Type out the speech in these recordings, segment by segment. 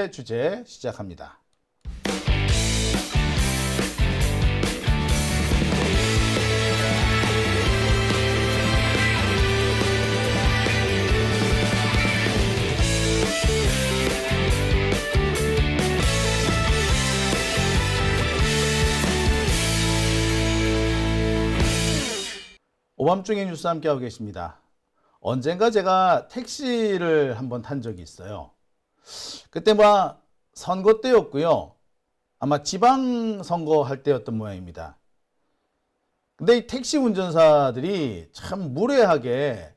주제 시작합니다. 오밤중에 뉴스 함께하고 계십니다. 언젠가 제가 택시를 한번 탄 적이 있어요. 그때 선거 때였고요. 아마 지방선거 할 때였던 모양입니다. 근데 이 택시 운전사들이 참 무례하게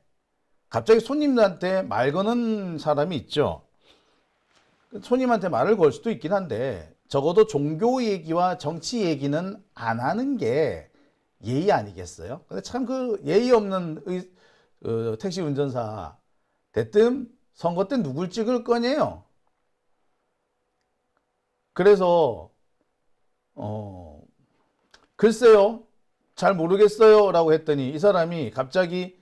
갑자기 손님들한테 말 거는 사람이 있죠. 손님한테 말을 걸 수도 있긴 한데 적어도 종교 얘기와 정치 얘기는 안 하는 게 예의 아니겠어요? 근데 참 그 예의 없는 택시 운전사 대뜸 선거 때 누굴 찍을 거냐요. 그래서 글쎄요, 잘 모르겠어요 라고 했더니 이 사람이 갑자기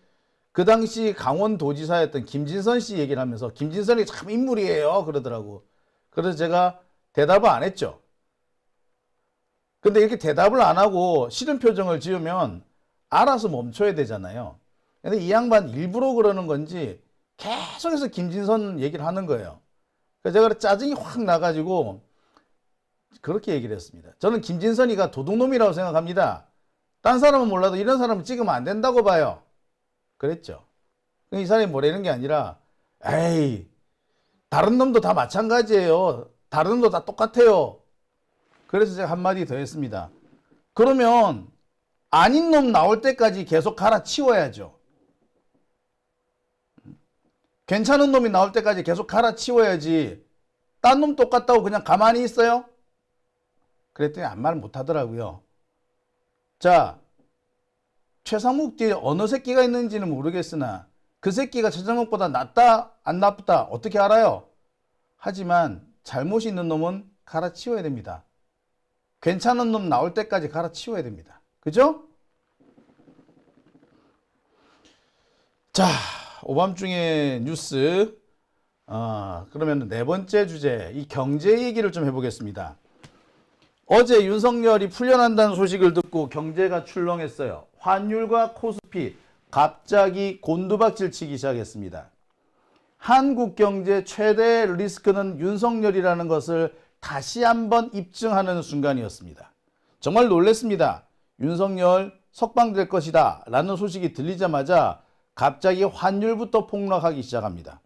그 당시 강원도지사였던 김진선 씨 얘기를 하면서 김진선이 참 인물이에요 그러더라고. 그래서 제가 대답을 안 했죠. 근데 이렇게 대답을 안 하고 싫은 표정을 지으면 알아서 멈춰야 되잖아요. 근데 이 양반 일부러 그러는 건지 계속해서 김진선 얘기를 하는 거예요. 그래서 제가 짜증이 확 나가지고 그렇게 얘기를 했습니다. 저는 김진선이가 도둑놈이라고 생각합니다. 딴 사람은 몰라도 이런 사람은 찍으면 안 된다고 봐요. 그랬죠. 이 사람이 뭐라는 게 아니라 에이, 다른 놈도 다 마찬가지예요. 다른 놈도 다 똑같아요. 그래서 제가 한마디 더 했습니다. 그러면 아닌 놈 나올 때까지 계속 갈아치워야죠. 괜찮은 놈이 나올 때까지 계속 갈아치워야지 딴 놈 똑같다고 그냥 가만히 있어요? 그랬더니 아무 말 못하더라고요. 자, 최상목 뒤에 어느 새끼가 있는지는 모르겠으나 그 새끼가 최상목보다 낫다 안 나쁘다 어떻게 알아요? 하지만 잘못이 있는 놈은 갈아치워야 됩니다. 괜찮은 놈 나올 때까지 갈아치워야 됩니다. 그죠? 자, 오밤중에 뉴스. 그러면 네 번째 주제, 이 경제 얘기를 좀 해보겠습니다. 어제 윤석열이 풀려난다는 소식을 듣고 경제가 출렁했어요. 환율과 코스피 갑자기 곤두박질 치기 시작했습니다. 한국 경제 최대 리스크는 윤석열이라는 것을 다시 한번 입증하는 순간이었습니다. 정말 놀랐습니다. 윤석열 석방될 것이다 라는 소식이 들리자마자 갑자기 환율부터 폭락하기 시작합니다.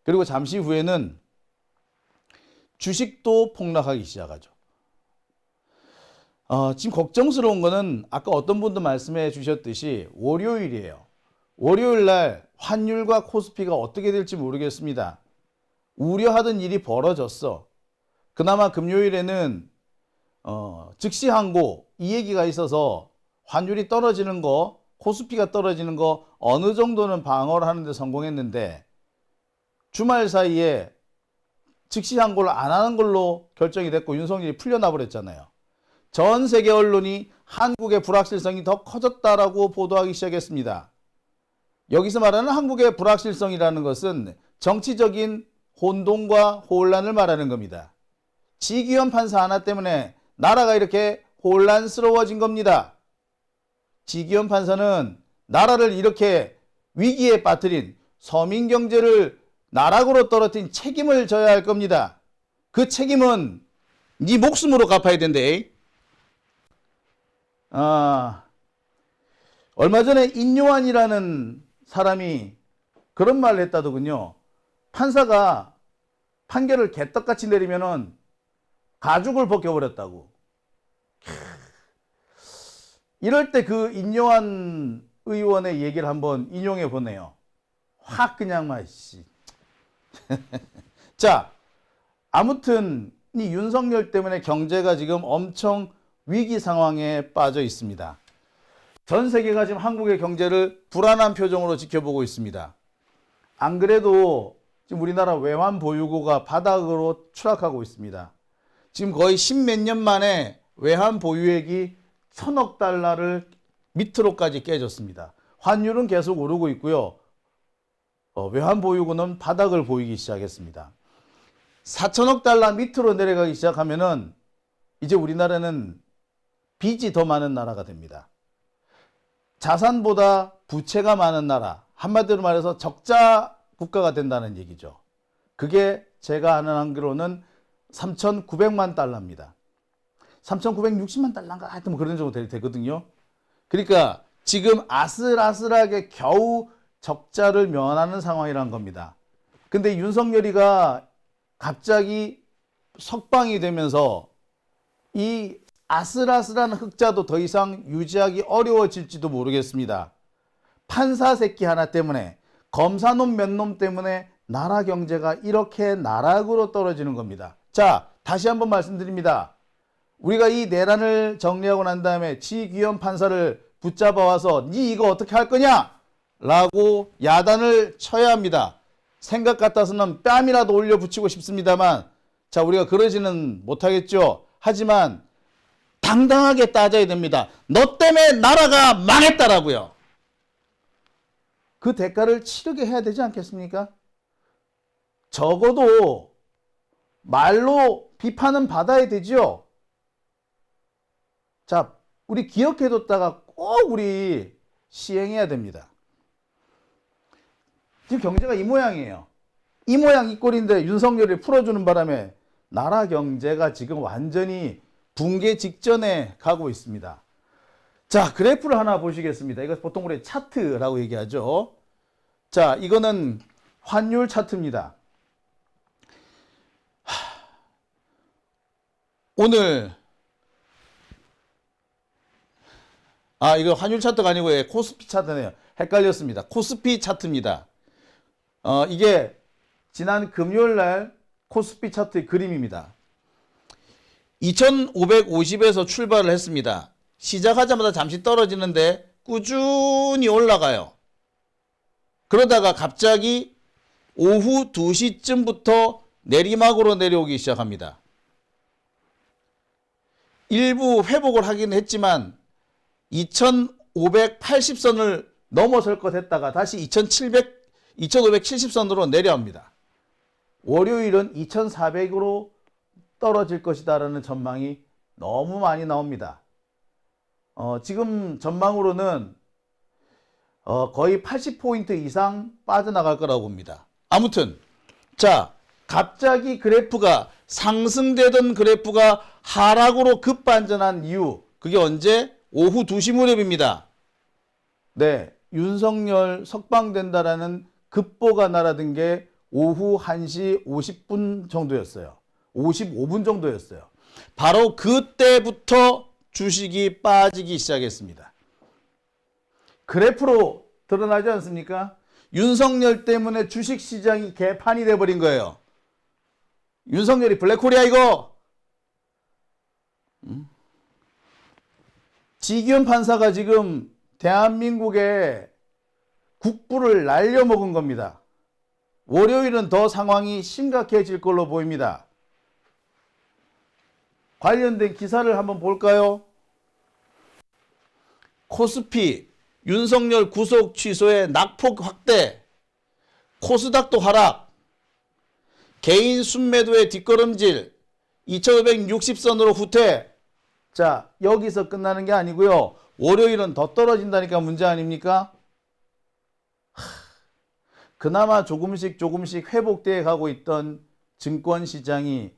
그리고 잠시 후에는 주식도 폭락하기 시작하죠. 지금 걱정스러운 거는 아까 어떤 분도 말씀해 주셨듯이 월요일이에요. 월요일 날 환율과 코스피가 어떻게 될지 모르겠습니다. 우려하던 일이 벌어졌어. 그나마 금요일에는 즉시 항고 이 얘기가 있어서 환율이 떨어지는 거, 코스피가 떨어지는 거 어느 정도는 방어를 하는 데 성공했는데 주말 사이에 즉시 항고를 안 하는 걸로 결정이 됐고 윤석열이 풀려나 버렸잖아요. 전 세계 언론이 한국의 불확실성이 더 커졌다라고 보도하기 시작했습니다. 여기서 말하는 한국의 불확실성이라는 것은 정치적인 혼돈과 혼란을 말하는 겁니다. 지기현 판사 하나 때문에 나라가 이렇게 혼란스러워진 겁니다. 지기현 판사는 나라를 이렇게 위기에 빠뜨린 서민 경제를 나락으로 떨어뜨린 책임을 져야 할 겁니다. 그 책임은 네 목숨으로 갚아야 된대. 얼마 전에 인요한이라는 사람이 그런 말을 했다더군요. 판사가 판결을 개떡같이 내리면은 가죽을 벗겨버렸다고. 이럴 때 그 인요한 의원의 얘기를 한번 인용해 보네요. 확 그냥 씨. 자, 아무튼 이 윤석열 때문에 경제가 지금 엄청 위기 상황에 빠져 있습니다. 전 세계가 지금 한국의 경제를 불안한 표정으로 지켜보고 있습니다. 안 그래도 지금 우리나라 외환 보유고가 바닥으로 추락하고 있습니다. 지금 거의 10몇 년 만에 외환 보유액이 1,000억 달러를 밑으로까지 깨졌습니다. 환율은 계속 오르고 있고요. 외환 보유고는 바닥을 보이기 시작했습니다. 4천억 달러 밑으로 내려가기 시작하면은 이제 우리나라는 빚이 더 많은 나라가 됩니다. 자산보다 부채가 많은 나라, 한마디로 말해서 적자 국가가 된다는 얘기죠. 그게 제가 아는 한계로는 3,900만 달러입니다. 3,960만 달러인가 하여튼 뭐 그런 정도 되거든요. 그러니까 지금 아슬아슬하게 겨우 적자를 면하는 상황이란 겁니다. 근데 윤석열이가 갑자기 석방이 되면서 이 아슬아슬한 흑자도 더 이상 유지하기 어려워질지도 모르겠습니다. 판사 새끼 하나 때문에, 검사놈 몇 놈 때문에 나라 경제가 이렇게 나락으로 떨어지는 겁니다. 자, 다시 한번 말씀드립니다. 우리가 이 내란을 정리하고 난 다음에 지귀현 판사를 붙잡아 와서 니 이거 어떻게 할 거냐? 라고 야단을 쳐야 합니다. 생각 같아서는 뺨이라도 올려 붙이고 싶습니다만, 자, 우리가 그러지는 못하겠죠. 하지만 당당하게 따져야 됩니다. 너 때문에 나라가 망했다라고요. 그 대가를 치르게 해야 되지 않겠습니까? 적어도 말로 비판은 받아야 되죠. 자, 우리 기억해뒀다가 꼭 우리 시행해야 됩니다. 지금 경제가 이 모양이에요. 이 모양 이 꼴인데 윤석열이 풀어주는 바람에 나라 경제가 지금 완전히 붕괴 직전에 가고 있습니다. 자, 그래프를 하나 보시겠습니다. 이거 보통 우리 차트라고 얘기하죠. 자, 이거는 환율 차트입니다. 오늘 이거 환율 차트가 아니고 코스피 차트네요. 헷갈렸습니다. 코스피 차트입니다. 이게 지난 금요일 날 코스피 차트의 그림입니다. 2550에서 출발을 했습니다. 시작하자마자 잠시 떨어지는데 꾸준히 올라가요. 그러다가 갑자기 오후 2시쯤부터 내리막으로 내려오기 시작합니다. 일부 회복을 하긴 했지만 2580선을 넘어설 것 했다가 다시 2570선으로 내려옵니다. 월요일은 2400으로 떨어질 것이다라는 전망이 너무 많이 나옵니다. 지금 전망으로는 거의 80포인트 이상 빠져나갈 거라고 봅니다. 아무튼 자, 갑자기 그래프가 상승되던 그래프가 하락으로 급반전한 이유, 그게 언제? 오후 2시 무렵입니다. 네, 윤석열 석방된다라는 급보가 날아든 게 오후 1시 50분 정도였어요. 55분 정도였어요. 바로 그때부터 주식이 빠지기 시작했습니다. 그래프로 드러나지 않습니까? 윤석열 때문에 주식시장이 개판이 돼버린 거예요. 윤석열이 블랙홀이야 이거. 지기현 판사가 지금 대한민국의 국부를 날려먹은 겁니다. 월요일은 더 상황이 심각해질 걸로 보입니다. 관련된 기사를 한번 볼까요? 코스피, 윤석열 구속 취소에 낙폭 확대, 코스닥도 하락, 개인 순매도의 뒷걸음질, 2560선으로 후퇴. 자, 여기서 끝나는 게 아니고요. 월요일은 더 떨어진다니까 문제 아닙니까? 그나마 조금씩 회복되어 가고 있던 증권시장이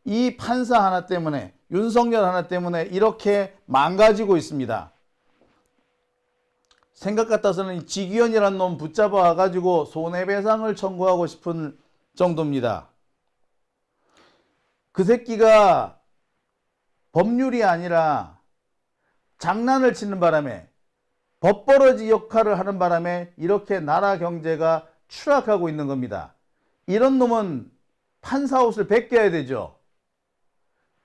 이 판사 하나 때문에, 윤석열 하나 때문에 이렇게 망가지고 있습니다. 생각 같아서는 지기현이라는 놈 붙잡아 와가지고 손해배상을 청구하고 싶은 정도입니다. 그 새끼가 법률이 아니라 장난을 치는 바람에, 법버러지 역할을 하는 바람에 이렇게 나라 경제가 추락하고 있는 겁니다. 이런 놈은 판사 옷을 벗겨야 되죠.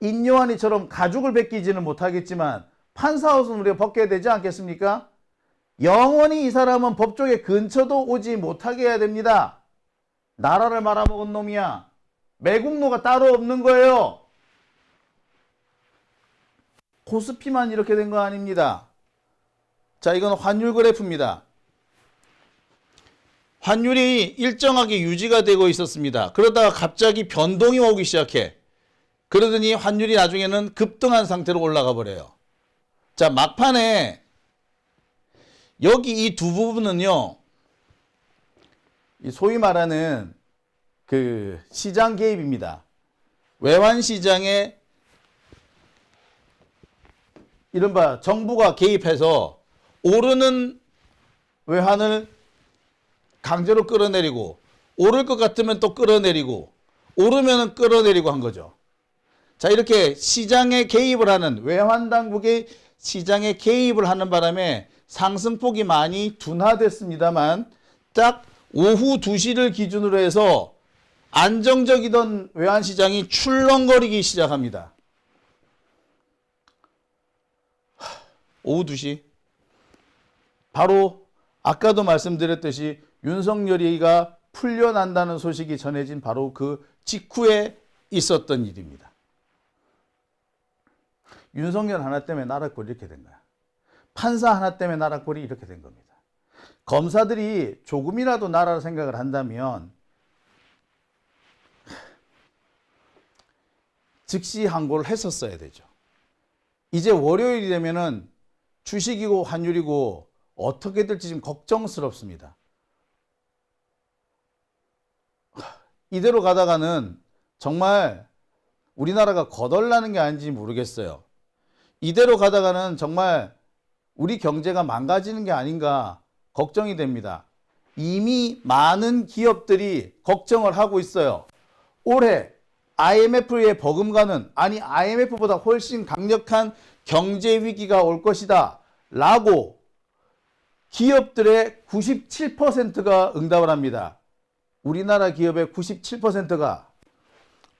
인요한이처럼 가죽을 벗기지는 못하겠지만 판사 옷은 우리가 벗겨야 되지 않겠습니까? 영원히 이 사람은 법조계 근처도 오지 못하게 해야 됩니다. 나라를 말아먹은 놈이야. 매국노가 따로 없는 거예요. 코스피만 이렇게 된 거 아닙니다. 자, 이건 환율 그래프입니다. 환율이 일정하게 유지가 되고 있었습니다. 그러다가 갑자기 변동이 오기 시작해. 그러더니 환율이 나중에는 급등한 상태로 올라가 버려요. 자, 막판에 여기 이 두 부분은요, 소위 말하는 그 시장 개입입니다. 외환 시장에 이른바 정부가 개입해서 오르는 외환을 강제로 끌어내리고, 오를 것 같으면 또 끌어내리고, 오르면은 끌어내리고 한 거죠. 자, 이렇게 시장에 개입을 하는, 외환 당국의 시장에 개입을 하는 바람에 상승폭이 많이 둔화됐습니다만, 딱 오후 2시를 기준으로 해서 안정적이던 외환 시장이 출렁거리기 시작합니다. 오후 2시. 바로 아까도 말씀드렸듯이 윤석열이가 풀려난다는 소식이 전해진 바로 그 직후에 있었던 일입니다. 윤석열 하나 때문에 나라 꼴이 이렇게 된 거야. 판사 하나 때문에 나라 꼴이 이렇게 된 겁니다. 검사들이 조금이라도 나라를 생각을 한다면 즉시 항고를 했었어야 되죠. 이제 월요일이 되면은 주식이고 환율이고 어떻게 될지 지금 걱정스럽습니다. 이대로 가다가는 정말 우리나라가 거덜나는 게 아닌지 모르겠어요. 이대로 가다가는 정말 우리 경제가 망가지는 게 아닌가 걱정이 됩니다. 이미 많은 기업들이 걱정을 하고 있어요. 올해 IMF에 버금가는, 아니 IMF보다 훨씬 강력한 경제 위기가 올 것이다 라고 기업들의 97%가 응답을 합니다. 우리나라 기업의 97%가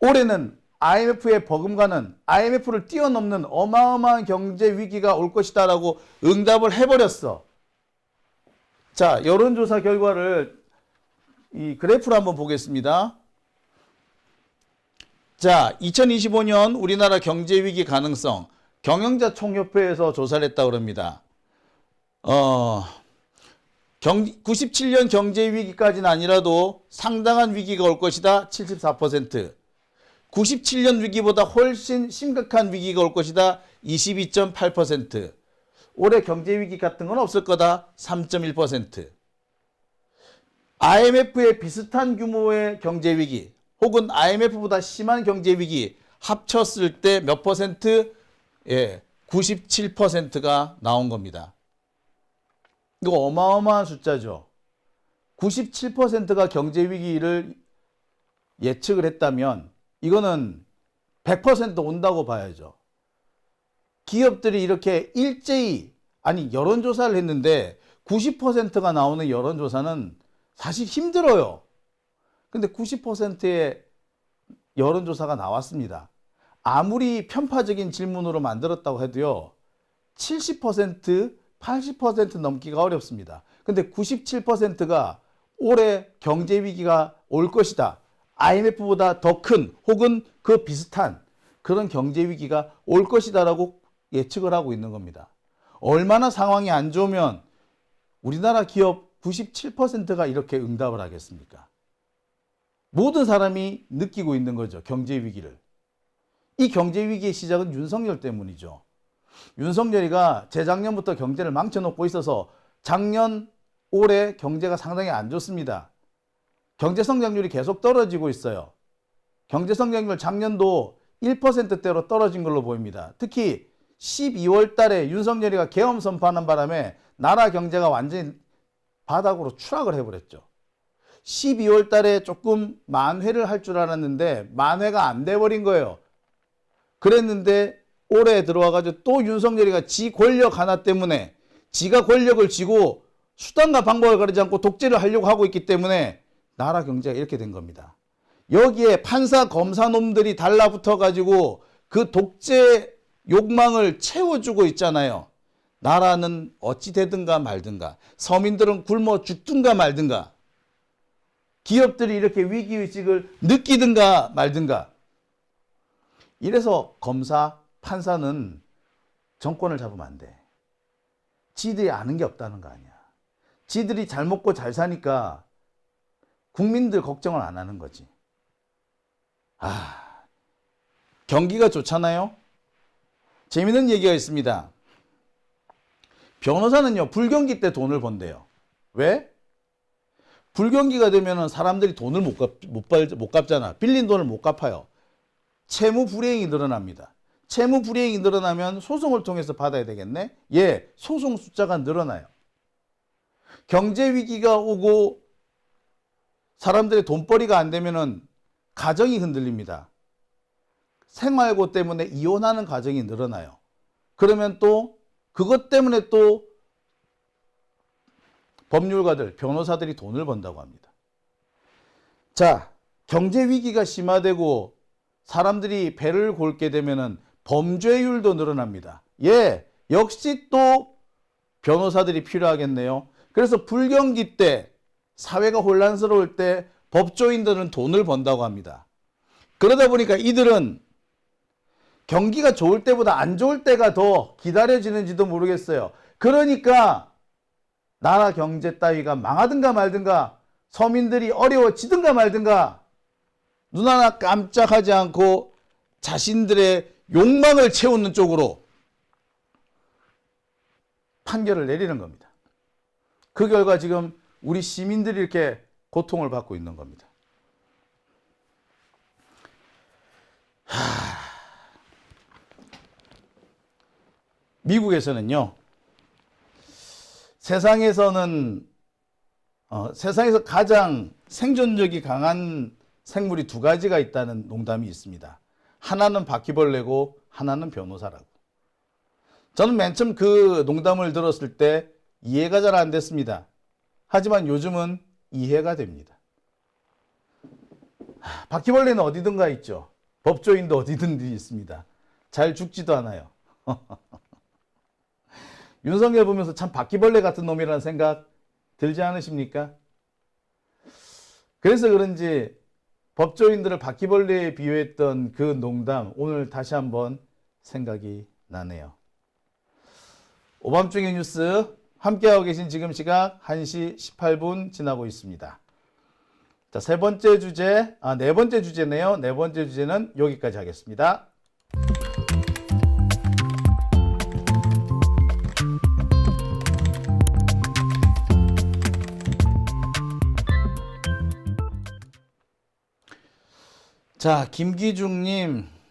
올해는 IMF에 버금가는, IMF를 뛰어넘는 어마어마한 경제 위기가 올 것이다 라고 응답을 해버렸어. 자, 여론조사 결과를 이 그래프로 한번 보겠습니다. 자, 2025년 우리나라 경제 위기 가능성 경영자 총협회에서 조사를 했다고 합니다. 97년 경제 위기까지는 아니라도 상당한 위기가 올 것이다. 74%. 97년 위기보다 훨씬 심각한 위기가 올 것이다. 22.8%. 올해 경제 위기 같은 건 없을 거다. 3.1%. IMF의 비슷한 규모의 경제 위기 혹은 IMF보다 심한 경제 위기 합쳤을 때 몇 퍼센트? 예, 97%가 나온 겁니다. 이거 어마어마한 숫자죠. 97%가 경제 위기를 예측을 했다면 이거는 100% 온다고 봐야죠. 기업들이 이렇게 일제히, 아니 여론조사를 했는데 90%가 나오는 여론조사는 사실 힘들어요. 근데 90%의 여론조사가 나왔습니다. 아무리 편파적인 질문으로 만들었다고 해도요, 70%, 80% 넘기가 어렵습니다. 근데 97%가 올해 경제 위기가 올 것이다. IMF보다 더 큰 혹은 그 비슷한 그런 경제 위기가 올 것이다라고 예측을 하고 있는 겁니다. 얼마나 상황이 안 좋으면 우리나라 기업 97%가 이렇게 응답을 하겠습니까? 모든 사람이 느끼고 있는 거죠. 경제 위기를. 이 경제 위기의 시작은 윤석열 때문이죠. 윤석열이가 재작년부터 경제를 망쳐놓고 있어서 작년, 올해 경제가 상당히 안 좋습니다. 경제 성장률이 계속 떨어지고 있어요. 경제 성장률 작년도 1%대로 떨어진 걸로 보입니다. 특히 12월 달에 윤석열이가 계엄 선포하는 바람에 나라 경제가 완전히 바닥으로 추락을 해버렸죠. 12월 달에 조금 만회를 할 줄 알았는데 만회가 안 돼버린 거예요. 그랬는데 올해 들어와가지고 또 윤석열이가 지 권력 하나 때문에 지가 권력을 쥐고 수단과 방법을 가리지 않고 독재를 하려고 하고 있기 때문에 나라 경제가 이렇게 된 겁니다. 여기에 판사 검사 놈들이 달라붙어가지고 그 독재 욕망을 채워주고 있잖아요. 나라는 어찌 되든가 말든가, 서민들은 굶어 죽든가 말든가, 기업들이 이렇게 위기의식을 느끼든가 말든가. 이래서 검사, 판사는 정권을 잡으면 안 돼. 지들이 아는 게 없다는 거 아니야. 지들이 잘 먹고 잘 사니까 국민들 걱정을 안 하는 거지. 경기가 좋잖아요. 재미있는 얘기가 있습니다. 변호사는요, 불경기 때 돈을 번대요. 왜? 불경기가 되면은 사람들이 돈을 못 갚잖아. 빌린 돈을 못 갚아요. 채무 불이행이 늘어납니다. 채무 불이행이 늘어나면 소송을 통해서 받아야 되겠네? 예, 소송 숫자가 늘어나요. 경제 위기가 오고 사람들의 돈벌이가 안 되면은 가정이 흔들립니다. 생활고 때문에 이혼하는 가정이 늘어나요. 그러면 또 그것 때문에 또 법률가들, 변호사들이 돈을 번다고 합니다. 자, 경제 위기가 심화되고 사람들이 배를 골게 되면은 범죄율도 늘어납니다. 예, 역시 또 변호사들이 필요하겠네요. 그래서 불경기 때, 사회가 혼란스러울 때 법조인들은 돈을 번다고 합니다. 그러다 보니까 이들은 경기가 좋을 때보다 안 좋을 때가 더 기다려지는지도 모르겠어요. 그러니까 나라 경제 따위가 망하든가 말든가, 서민들이 어려워지든가 말든가, 눈 하나 깜짝하지 않고 자신들의 욕망을 채우는 쪽으로 판결을 내리는 겁니다. 그 결과 지금 우리 시민들이 이렇게 고통을 받고 있는 겁니다. 미국에서는요, 세상에서 가장 생존력이 강한 생물이 두 가지가 있다는 농담이 있습니다. 하나는 바퀴벌레고 하나는 변호사라고. 저는 맨 처음 그 농담을 들었을 때 이해가 잘 안 됐습니다. 하지만 요즘은 이해가 됩니다. 바퀴벌레는 어디든가 있죠. 법조인도 어디든지 있습니다. 잘 죽지도 않아요. 윤석열 보면서 참 바퀴벌레 같은 놈이라는 생각 들지 않으십니까? 그래서 그런지 법조인들을 바퀴벌레에 비유했던 그 농담, 오늘 다시 한번 생각이 나네요. 오밤중의 뉴스 함께하고 계신 지금 시각 1시 18분 지나고 있습니다. 자, 네 번째 주제네요. 네 번째 주제는 여기까지 하겠습니다. 자, 김기중님,